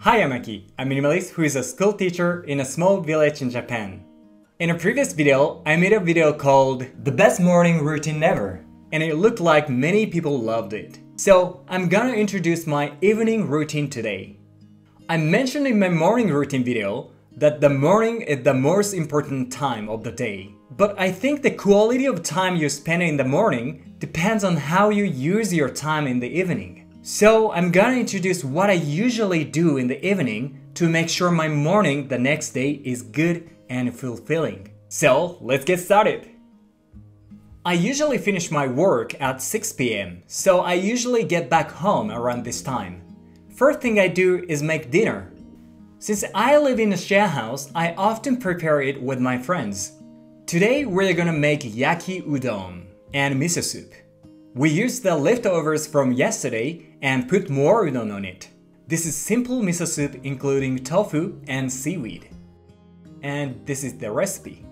Hi, I'm Aki, a minimalist who is a school teacher in a small village in Japan. In a previous video, I made a video called The Best Morning Routine Ever, and it looked like many people loved it. So I'm gonna introduce my evening routine today. I mentioned in my morning routine video that the morning is the most important time of the day. But I think the quality of time you spend in the morning depends on how you use your time in the evening. So I'm gonna introduce what I usually do in the evening to make sure my morning the next day is good and fulfilling. So let's get started. I usually finish my work at 6 p.m. so I usually get back home around this time. First thing I do is make dinner. Since I live in a share house, I often prepare it with my friends. Today we're gonna make yaki udon and miso soup. We used the leftovers from yesterday and put more udon on it. This is simple miso soup including tofu and seaweed. And this is the recipe.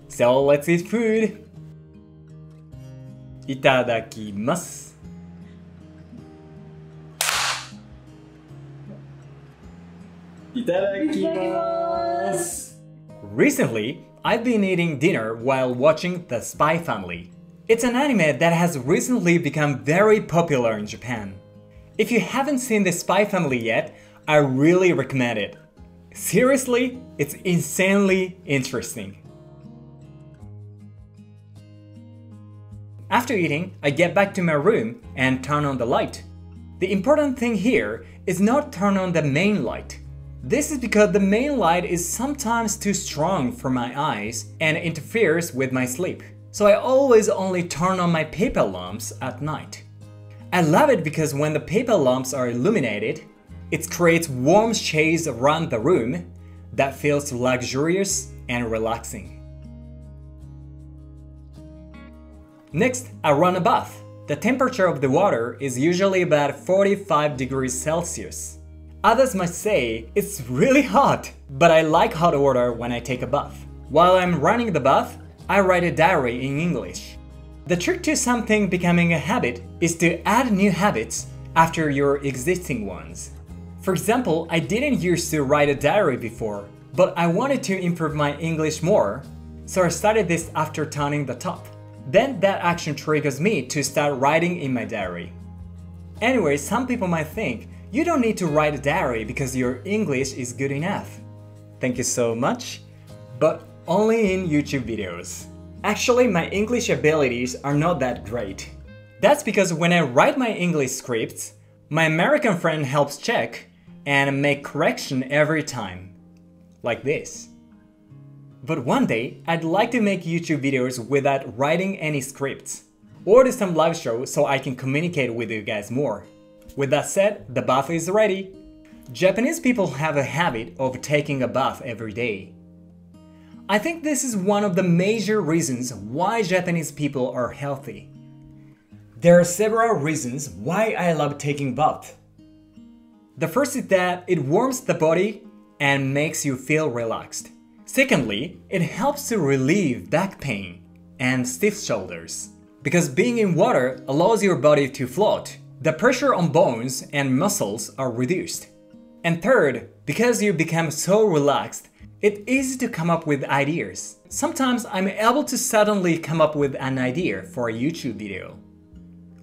So let's eat food! Itadakimasu. Itadakimasu! Recently, I've been eating dinner while watching The Spy Family. It's an anime that has recently become very popular in Japan. If you haven't seen The Spy Family yet, I really recommend it. Seriously, it's insanely interesting. After eating, I get back to my room and turn on the light. The important thing here is not turn on the main light. This is because the main light is sometimes too strong for my eyes and interferes with my sleep. So I always only turn on my paper lamps at night. I love it because when the paper lamps are illuminated, it creates warm shades around the room that feels luxurious and relaxing. Next, I run a bath. The temperature of the water is usually about 45 degrees Celsius. Others might say it's really hot, but I like hot water when I take a bath. While I'm running the bath, I write a diary in English. The trick to something becoming a habit is to add new habits after your existing ones. For example, I didn't used to write a diary before, but I wanted to improve my English more, so I started this after turning the top. Then that action triggers me to start writing in my diary. Anyway, some people might think, you don't need to write a diary because your English is good enough. Thank you so much, but only in YouTube videos. Actually, my English abilities are not that great. That's because when I write my English scripts, my American friend helps check and make correction every time. Like this. But one day, I'd like to make YouTube videos without writing any scripts. Or do some live show so I can communicate with you guys more. With that said, the bath is ready. Japanese people have a habit of taking a bath every day. I think this is one of the major reasons why Japanese people are healthy. There are several reasons why I love taking bath. The first is that it warms the body and makes you feel relaxed. Secondly, it helps to relieve back pain and stiff shoulders. Because being in water allows your body to float, the pressure on bones and muscles are reduced. And third, because you become so relaxed, it's easy to come up with ideas. Sometimes I'm able to suddenly come up with an idea for a YouTube video.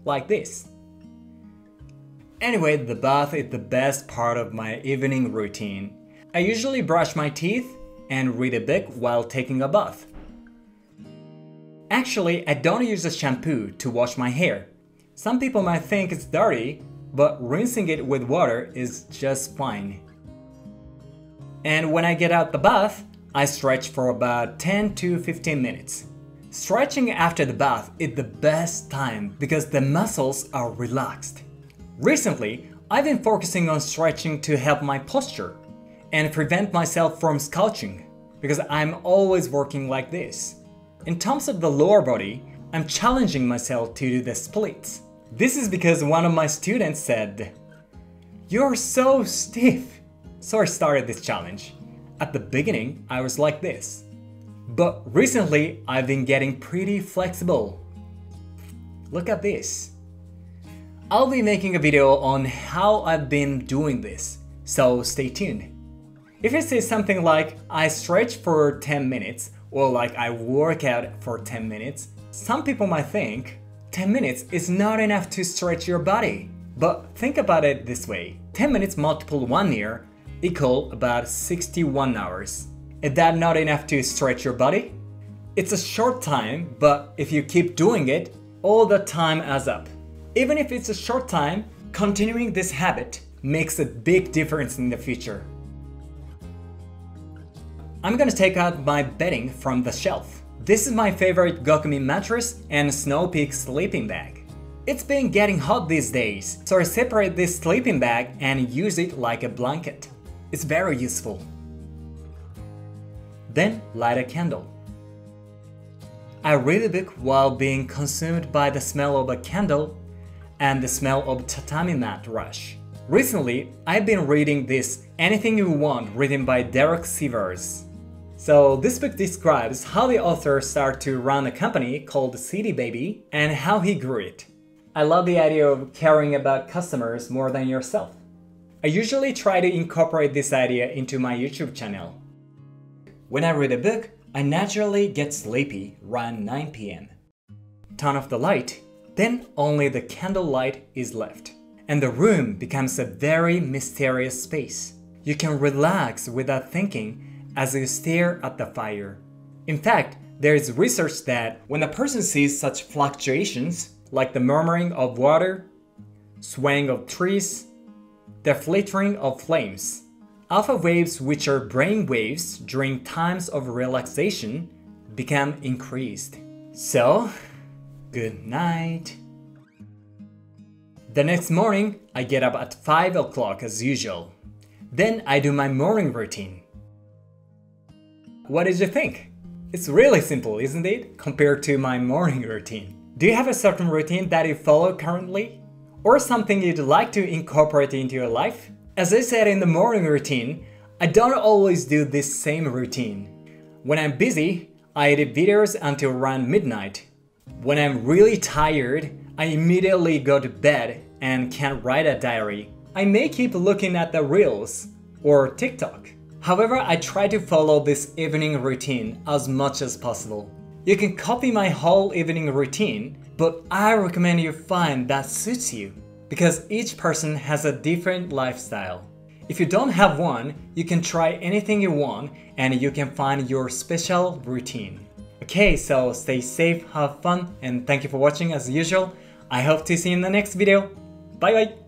Like this. Anyway, the bath is the best part of my evening routine. I usually brush my teeth and read a book while taking a bath. Actually, I don't use a shampoo to wash my hair. Some people might think it's dirty, but rinsing it with water is just fine. And when I get out the bath, I stretch for about 10 to 15 minutes. Stretching after the bath is the best time because the muscles are relaxed. Recently, I've been focusing on stretching to help my posture and prevent myself from slouching because I'm always working like this. In terms of the lower body, I'm challenging myself to do the splits. This is because one of my students said, "You're so stiff." So I started this challenge. At the beginning, I was like this. But recently, I've been getting pretty flexible. Look at this. I'll be making a video on how I've been doing this, so stay tuned. If you say something like, I stretch for 10 minutes, or like I work out for 10 minutes, some people might think, 10 minutes is not enough to stretch your body. But think about it this way, 10 minutes multiple 1 year equal about 61 hours. Is that not enough to stretch your body? It's a short time, but if you keep doing it, all the time adds up. Even if it's a short time, continuing this habit makes a big difference in the future. I'm gonna take out my bedding from the shelf. This is my favorite GOKUMIN mattress and Snow Peak sleeping bag. It's been getting hot these days, so I separate this sleeping bag and use it like a blanket. It's very useful. Then light a candle. I read a book while being consumed by the smell of a candle and the smell of tatami mat rush. Recently, I've been reading this Anything You Want written by Derek Sivers. So this book describes how the author started to run a company called CD Baby and how he grew it. I love the idea of caring about customers more than yourself. I usually try to incorporate this idea into my YouTube channel. When I read a book, I naturally get sleepy around 9 p.m. Turn off the light, then only the candle light is left. And the room becomes a very mysterious space. You can relax without thinking as you stare at the fire. In fact, there is research that when a person sees such fluctuations, like the murmuring of water, swaying of trees, the flickering of flames, alpha waves, which are brain waves during times of relaxation, become increased. So, good night. The next morning, I get up at 5 o'clock as usual. Then I do my morning routine. What did you think? It's really simple, isn't it, compared to my morning routine? Do you have a certain routine that you follow currently? Or something you'd like to incorporate into your life? As I said in the morning routine, I don't always do this same routine. When I'm busy, I edit videos until around midnight. When I'm really tired, I immediately go to bed and can't write a diary. I may keep looking at the Reels or TikTok. However, I try to follow this evening routine as much as possible. You can copy my whole evening routine, but I recommend you find that suits you, because each person has a different lifestyle. If you don't have one, you can try anything you want and you can find your special routine. Okay, so stay safe, have fun, and thank you for watching as usual. I hope to see you in the next video. Bye bye!